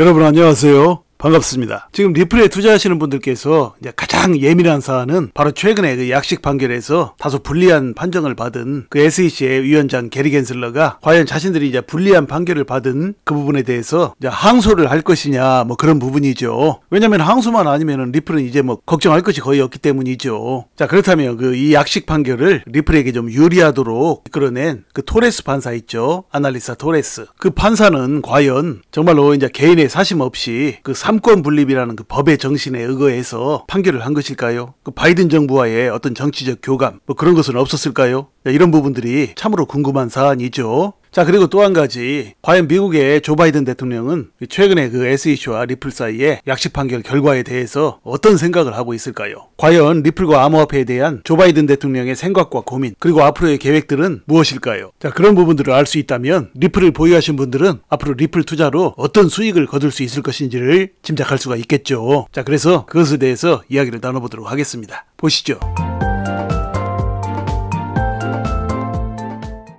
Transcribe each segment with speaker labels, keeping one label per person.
Speaker 1: 여러분 안녕하세요. 반갑습니다. 지금 리플에 투자하시는 분들께서 이제 가장 예민한 사안은 바로 최근에 그 약식 판결에서 다소 불리한 판정을 받은 그 SEC의 위원장 게리 겐슬러가 과연 자신들이 이제 불리한 판결을 받은 그 부분에 대해서 이제 항소를 할 것이냐 뭐 그런 부분이죠. 왜냐면 항소만 아니면은 리플은 이제 뭐 걱정할 것이 거의 없기 때문이죠. 자, 그렇다면 그 이 약식 판결을 리플에게 좀 유리하도록 이끌어낸 그 토레스 판사 있죠. 아날리사 토레스. 그 판사는 과연 정말로 이제 개인의 사심 없이 그 삼권 분립이라는 그 법의 정신에 의거해서 판결을 한 것일까요? 그 바이든 정부와의 어떤 정치적 교감 뭐 그런 것은 없었을까요? 이런 부분들이 참으로 궁금한 사안이죠. 자, 그리고 또 한 가지, 과연 미국의 조 바이든 대통령은 최근에 그 SEC와 리플 사이의 약식 판결 결과에 대해서 어떤 생각을 하고 있을까요? 과연 리플과 암호화폐에 대한 조 바이든 대통령의 생각과 고민, 그리고 앞으로의 계획들은 무엇일까요? 자, 그런 부분들을 알 수 있다면 리플을 보유하신 분들은 앞으로 리플 투자로 어떤 수익을 거둘 수 있을 것인지를 짐작할 수가 있겠죠. 자, 그래서 그것에 대해서 이야기를 나눠보도록 하겠습니다. 보시죠.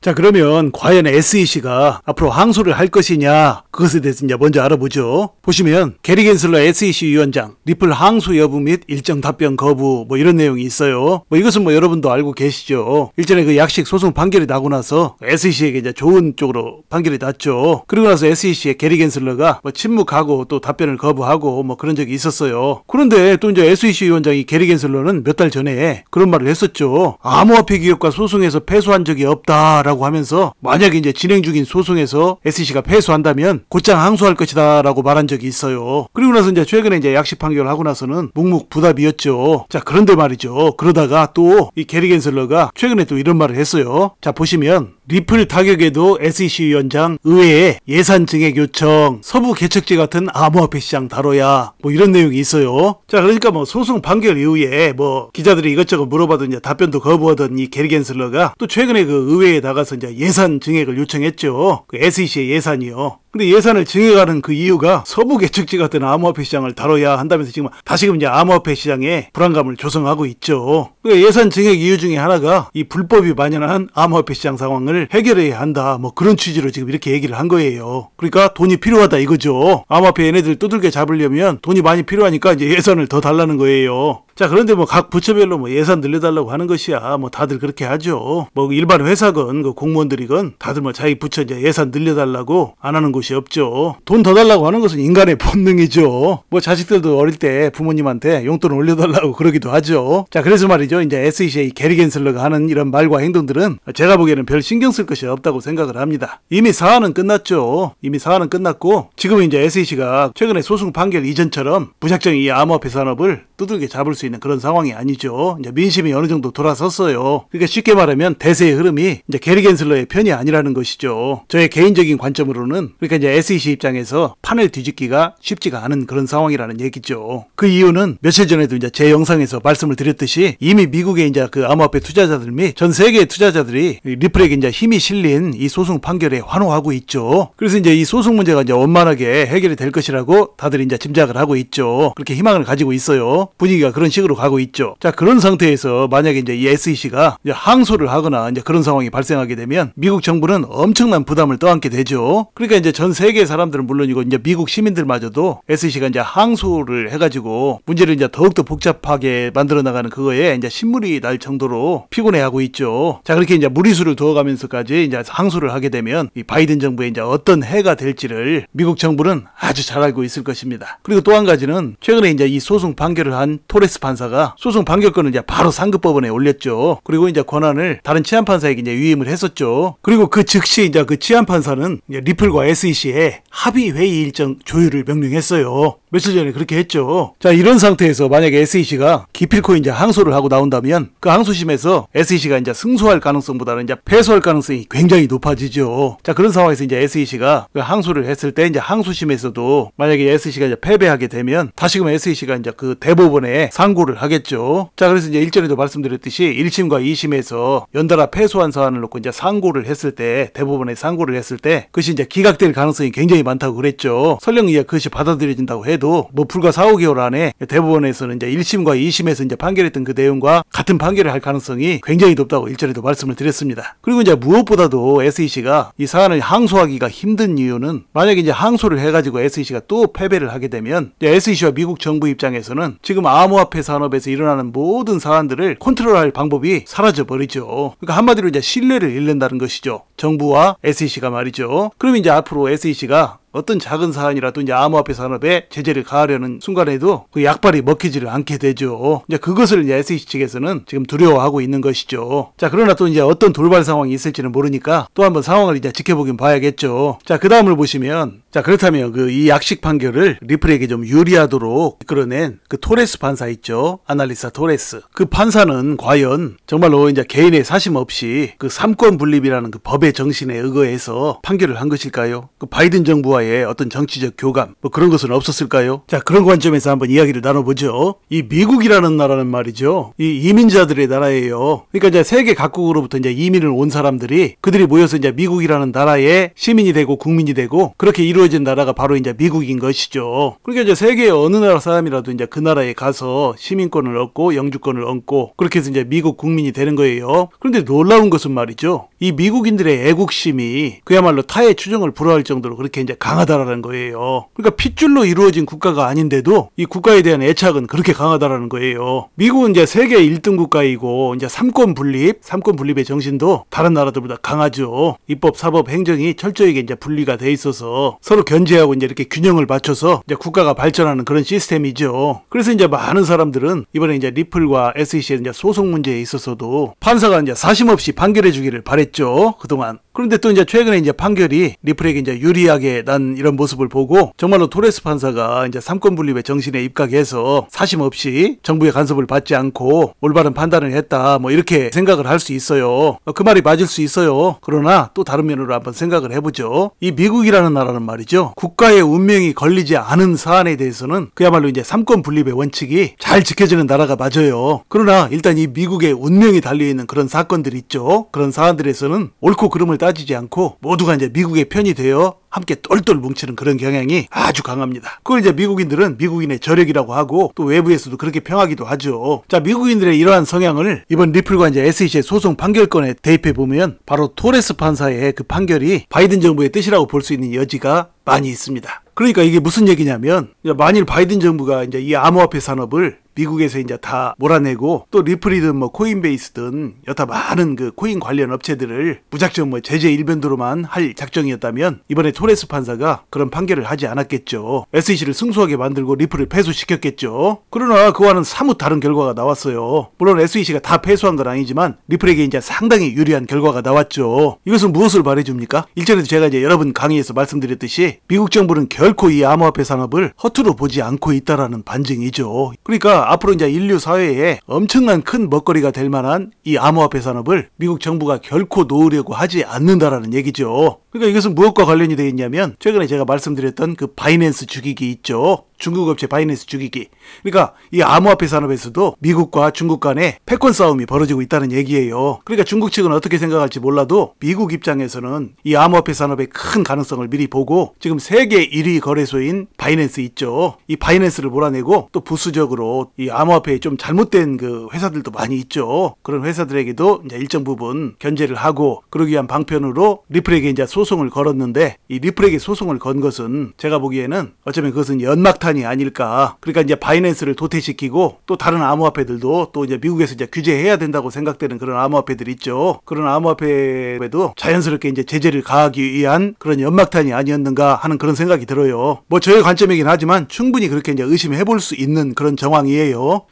Speaker 1: 자, 그러면 과연 SEC가 앞으로 항소를 할 것이냐, 그것에 대해서 이제 먼저 알아보죠. 보시면 게리 겐슬러 SEC 위원장 리플 항소 여부 및 일정 답변 거부 뭐 이런 내용이 있어요. 뭐 이것은 뭐 여러분도 알고 계시죠. 일전에 그 약식 소송 판결이 나고 나서 SEC에게 이제 좋은 쪽으로 판결이 났죠. 그리고 나서 SEC의 게리 겐슬러가 뭐 침묵하고 또 답변을 거부하고 뭐 그런 적이 있었어요. 그런데 또 이제 SEC 위원장이 게리 겐슬러는 몇 달 전에 그런 말을 했었죠. 암호화폐 기업과 소송에서 패소한 적이 없다라고 하면서 만약에 이제 진행 중인 소송에서 SEC가 패소한다면 곧장 항소할 것이다 라고 말한 적이 있어요. 그리고 나서 이제 최근에 이제 약식 판결을 하고 나서는 묵묵부답이었죠. 자, 그런데 말이죠. 그러다가 또 이 게리 겐슬러가 최근에 또 이런 말을 했어요. 자, 보시면 리플 타격에도 SEC 위원장 의회에 예산 증액 요청, 서부 개척지 같은 암호화폐 시장 다뤄야 뭐 이런 내용이 있어요. 자, 그러니까 뭐 소송 판결 이후에 뭐 기자들이 이것저것 물어봐도 이제 답변도 거부하던 이 게리 겐슬러가 또 최근에 그 의회에 나가서 이제 예산 증액을 요청했죠. 그 SEC의 예산이요. 근데 예산을 증액하는 그 이유가 서부 개척지 같은 암호화폐 시장을 다뤄야 한다면서 지금 다시금 이제 암호화폐 시장에 불안감을 조성하고 있죠. 그 예산 증액 이유 중에 하나가 이 불법이 만연한 암호화폐 시장 상황을 해결해야 한다. 뭐 그런 취지로 지금 이렇게 얘기를 한 거예요. 그러니까 돈이 필요하다 이거죠. 암호화폐 얘네들 두들겨 잡으려면 돈이 많이 필요하니까 이제 예산을 더 달라는 거예요. 자, 그런데 뭐 각 부처별로 뭐 예산 늘려달라고 하는 것이야 뭐 다들 그렇게 하죠. 뭐 일반 회사건 그 공무원들이건 다들 뭐 자기 부처 이제 예산 늘려달라고 안 하는 곳이 없죠. 돈 더 달라고 하는 것은 인간의 본능이죠. 뭐 자식들도 어릴 때 부모님한테 용돈 올려달라고 그러기도 하죠. 자, 그래서 말이죠. 이제 SEC의 게리 겐슬러가 하는 이런 말과 행동들은 제가 보기에는 별 신경 쓸 것이 없다고 생각을 합니다. 이미 사안은 끝났죠. 이미 사안은 끝났고 지금은 이제 SEC가 최근에 소송 판결 이전처럼 무작정 이 암호화폐 산업을 두들겨 잡을 수 있는 그런 상황이 아니죠. 이제 민심이 어느 정도 돌아섰어요. 그러니까 쉽게 말하면 대세의 흐름이 이제 게리 겐슬러의 편이 아니라는 것이죠. 저의 개인적인 관점으로는 그러니까 이제 SEC 입장에서 판을 뒤집기가 쉽지가 않은 그런 상황이라는 얘기죠. 그 이유는 며칠 전에도 이제 제 영상에서 말씀을 드렸듯이 이미 미국의 이제 그 암호화폐 투자자들 및 전 세계의 투자자들이 리플에게 이제 힘이 실린 이 소송 판결에 환호하고 있죠. 그래서 이제 이 소송 문제가 이제 원만하게 해결이 될 것이라고 다들 이제 짐작을 하고 있죠. 그렇게 희망을 가지고 있어요. 분위기가 그런 식으로 가고 있죠. 자, 그런 상태에서 만약에 이제 이 SEC가 이제 항소를 하거나 이제 그런 상황이 발생하게 되면 미국 정부는 엄청난 부담을 떠안게 되죠. 그러니까 이제 전 세계 사람들은 물론이고 이제 미국 시민들마저도 SEC가 이제 항소를 해가지고 문제를 이제 더욱더 복잡하게 만들어 나가는 그거에 이제 신물이 날 정도로 피곤해하고 있죠. 자, 그렇게 이제 무리수를 두어가면서까지 이제 항소를 하게 되면 이 바이든 정부에 이제 어떤 해가 될지를 미국 정부는 아주 잘 알고 있을 것입니다. 그리고 또 한 가지는 최근에 이제 이 소송 판결을 한 토레스 판사가 소송 판결권을 이제 바로 상급법원에 올렸죠. 그리고 이제 권한을 다른 치안판사에게 이제 위임을 했었죠. 그리고 그 즉시 이제 그 치안판사는 리플과 SEC의 합의 회의 일정 조율을 명령했어요. 며칠 전에 그렇게 했죠. 자, 이런 상태에서 만약에 SEC가 기필코 이제 항소를 하고 나온다면 그 항소심에서 SEC가 이제 승소할 가능성보다는 이제 패소할 가능성이 굉장히 높아지죠. 자, 그런 상황에서 이제 SEC가 그 항소를 했을 때 이제 항소심에서도 만약에 SEC가 이제 패배하게 되면 다시금 SEC가 이제 그 대법원 대법원에 상고를 하겠죠. 자, 그래서 이제 일전에도 말씀드렸듯이 1심과 2심에서 연달아 패소한 사안을 놓고 이제 상고를 했을 때, 대법원에 상고를 했을 때 그것이 이제 기각될 가능성이 굉장히 많다고 그랬죠. 설령 이제 그것이 받아들여진다고 해도 뭐 불과 4, 5개월 안에 대법원에서는 이제 1심과 2심에서 이제 판결했던 그 내용과 같은 판결을 할 가능성이 굉장히 높다고 일전에도 말씀을 드렸습니다. 그리고 이제 무엇보다도 SEC가 이 사안을 항소하기가 힘든 이유는, 만약에 이제 항소를 해가지고 SEC가 또 패배를 하게 되면 SEC와 미국 정부 입장에서는 지금 암호화폐 산업에서 일어나는 모든 사안들을 컨트롤할 방법이 사라져 버리죠. 그러니까 한마디로 이제 신뢰를 잃는다는 것이죠. 정부와 SEC가 말이죠. 그럼 이제 앞으로 SEC가 어떤 작은 사안이라도 이제 암호화폐 산업에 제재를 가하려는 순간에도 그 약발이 먹히지를 않게 되죠. 이제 그것을 이제 SEC 측에서는 지금 두려워하고 있는 것이죠. 자, 그러나 또 이제 어떤 돌발 상황이 있을지는 모르니까 또 한번 상황을 이제 지켜보긴 봐야겠죠. 자, 그 다음을 보시면, 자, 그렇다면 이 약식 판결을 리플에게 좀 유리하도록 이끌어낸 그 토레스 판사 있죠. 아날리사 토레스. 그 판사는 과연 정말로 이제 개인의 사심 없이 그 삼권 분립이라는 그 법의 정신에 의거해서 판결을 한 것일까요? 그 바이든 정부와 어떤 정치적 교감 뭐 그런 것은 없었을까요? 자, 그런 관점에서 한번 이야기를 나눠보죠. 이 미국이라는 나라는 말이죠, 이 이민자들의 나라예요. 그러니까 이제 세계 각국으로부터 이제 이민을 온 사람들이 그들이 모여서 이제 미국이라는 나라의 시민이 되고 국민이 되고 그렇게 이루어진 나라가 바로 이제 미국인 것이죠. 그러니까 이제 세계의 어느 나라 사람이라도 이제 그 나라에 가서 시민권을 얻고 영주권을 얻고 그렇게 해서 이제 미국 국민이 되는 거예요. 그런데 놀라운 것은 말이죠, 이 미국인들의 애국심이 그야말로 타의 추종을 불허할 정도로 그렇게 이제 강하다라는 거예요. 그러니까 핏줄로 이루어진 국가가 아닌데도 이 국가에 대한 애착은 그렇게 강하다라는 거예요. 미국은 이제 세계 1등 국가이고 이제 삼권 분립의 정신도 다른 나라들보다 강하죠. 입법, 사법, 행정이 철저하게 이제 분리가 돼 있어서 서로 견제하고 이제 이렇게 균형을 맞춰서 이제 국가가 발전하는 그런 시스템이죠. 그래서 이제 많은 사람들은 이번에 이제 리플과 SEC의 이제 소송 문제에 있어서도 판사가 이제 사심 없이 판결해 주기를 바랬죠, 그동안. 그런데 또 이제 최근에 이제 판결이 리플에게 이제 유리하게 난 이런 모습을 보고 정말로 토레스 판사가 이제 삼권 분립의 정신에 입각해서 사심 없이 정부의 간섭을 받지 않고 올바른 판단을 했다, 뭐 이렇게 생각을 할 수 있어요. 그 말이 맞을 수 있어요. 그러나 또 다른 면으로 한번 생각을 해보죠. 이 미국이라는 나라는 말이죠, 국가의 운명이 걸리지 않은 사안에 대해서는 그야말로 이제 삼권 분립의 원칙이 잘 지켜지는 나라가 맞아요. 그러나 일단 이 미국의 운명이 달려있는 그런 사건들이 있죠. 그런 사안들에서는 옳고 그름을 따지지 않고 모두가 이제 미국의 편이 되어 함께 똘똘 뭉치는 그런 경향이 아주 강합니다. 그걸 이제 미국인들은 미국인의 저력이라고 하고 또 외부에서도 그렇게 평하기도 하죠. 자, 미국인들의 이러한 성향을 이번 리플과 이제 SEC의 소송 판결권에 대입해 보면 바로 토레스 판사의 그 판결이 바이든 정부의 뜻이라고 볼 수 있는 여지가 많이 있습니다. 그러니까 이게 무슨 얘기냐면, 만일 바이든 정부가 이제 이 암호화폐 산업을 미국에서 이제 다 몰아내고 또 리플이든 뭐 코인베이스든 여타 많은 그 코인 관련 업체들을 무작정 뭐 제재 일변도로만 할 작정이었다면 이번에 토레스 판사가 그런 판결을 하지 않았겠죠. SEC를 승소하게 만들고 리플을 패소시켰겠죠. 그러나 그와는 사뭇 다른 결과가 나왔어요. 물론 SEC가 다 패소한 건 아니지만 리플에게 이제 상당히 유리한 결과가 나왔죠. 이것은 무엇을 말해줍니까? 일전에도 제가 이제 여러분 강의에서 말씀드렸듯이 미국 정부는 결코 이 암호화폐 산업을 허투루 보지 않고 있다라는 반증이죠. 그러니까 앞으로 이제 인류 사회에 엄청난 큰 먹거리가 될 만한 이 암호화폐 산업을 미국 정부가 결코 놓으려고 하지 않는다라는 얘기죠. 그러니까 이것은 무엇과 관련이 되어 있냐면, 최근에 제가 말씀드렸던 그 바이낸스 죽이기 있죠. 중국 업체 바이낸스 죽이기. 그러니까 이 암호화폐 산업에서도 미국과 중국 간에 패권 싸움이 벌어지고 있다는 얘기예요. 그러니까 중국 측은 어떻게 생각할지 몰라도 미국 입장에서는 이 암호화폐 산업의 큰 가능성을 미리 보고 지금 세계 1위 거래소인 바이낸스 있죠. 이 바이낸스를 몰아내고 또 부수적으로 이 암호화폐에 좀 잘못된 그 회사들도 많이 있죠. 그런 회사들에게도 이제 일정 부분 견제를 하고, 그러기 위한 방편으로 리플에게 이제 소송을 걸었는데, 이 리플에게 소송을 건 것은 제가 보기에는 어쩌면 그것은 연막탄이 아닐까. 그러니까 이제 바이낸스를 도태시키고 또 다른 암호화폐들도 또 이제 미국에서 이제 규제해야 된다고 생각되는 그런 암호화폐들 있죠. 그런 암호화폐에도 자연스럽게 이제 제재를 가하기 위한 그런 연막탄이 아니었는가 하는 그런 생각이 들어요. 뭐 저의 관점이긴 하지만 충분히 그렇게 이제 의심해 볼 수 있는 그런 정황이에요.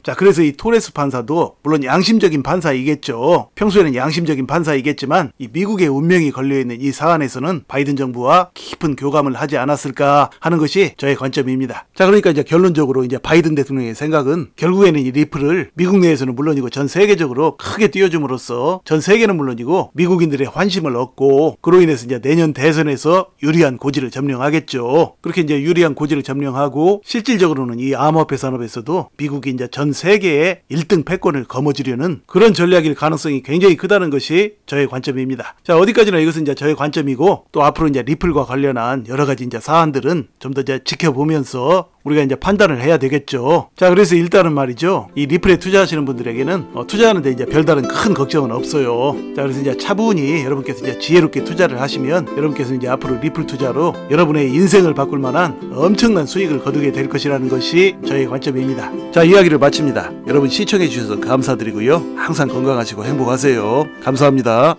Speaker 1: 자, 그래서 이 토레스 판사도 물론 양심적인 판사이겠죠. 평소에는 양심적인 판사이겠지만 이 미국의 운명이 걸려있는 이 사안에서는 대해서는 바이든 정부와 깊은 교감을 하지 않았을까 하는 것이 저의 관점입니다. 자, 그러니까 이제 결론적으로 이제 바이든 대통령의 생각은 결국에는 이 리플을 미국 내에서는 물론이고 전 세계적으로 크게 띄워줌으로써 전 세계는 물론이고 미국인들의 환심을 얻고 그로 인해서 이제 내년 대선에서 유리한 고지를 점령하겠죠. 그렇게 이제 유리한 고지를 점령하고 실질적으로는 이 암호화폐 산업에서도 미국이 이제 전 세계의 1등 패권을 거머쥐려는 그런 전략일 가능성이 굉장히 크다는 것이 저의 관점입니다. 자, 어디까지나 이것은 이제 저의 관점이고 또 앞으로 이제 리플과 관련한 여러 가지 이제 사안들은 좀 더 이제 지켜보면서 우리가 이제 판단을 해야 되겠죠. 자, 그래서 일단은 말이죠. 이 리플에 투자하시는 분들에게는 투자하는데 이제 별다른 큰 걱정은 없어요. 자, 그래서 이제 차분히 여러분께서 이제 지혜롭게 투자를 하시면 여러분께서 이제 앞으로 리플 투자로 여러분의 인생을 바꿀 만한 엄청난 수익을 거두게 될 것이라는 것이 저의 관점입니다. 자, 이야기를 마칩니다. 여러분 시청해 주셔서 감사드리고요. 항상 건강하시고 행복하세요. 감사합니다.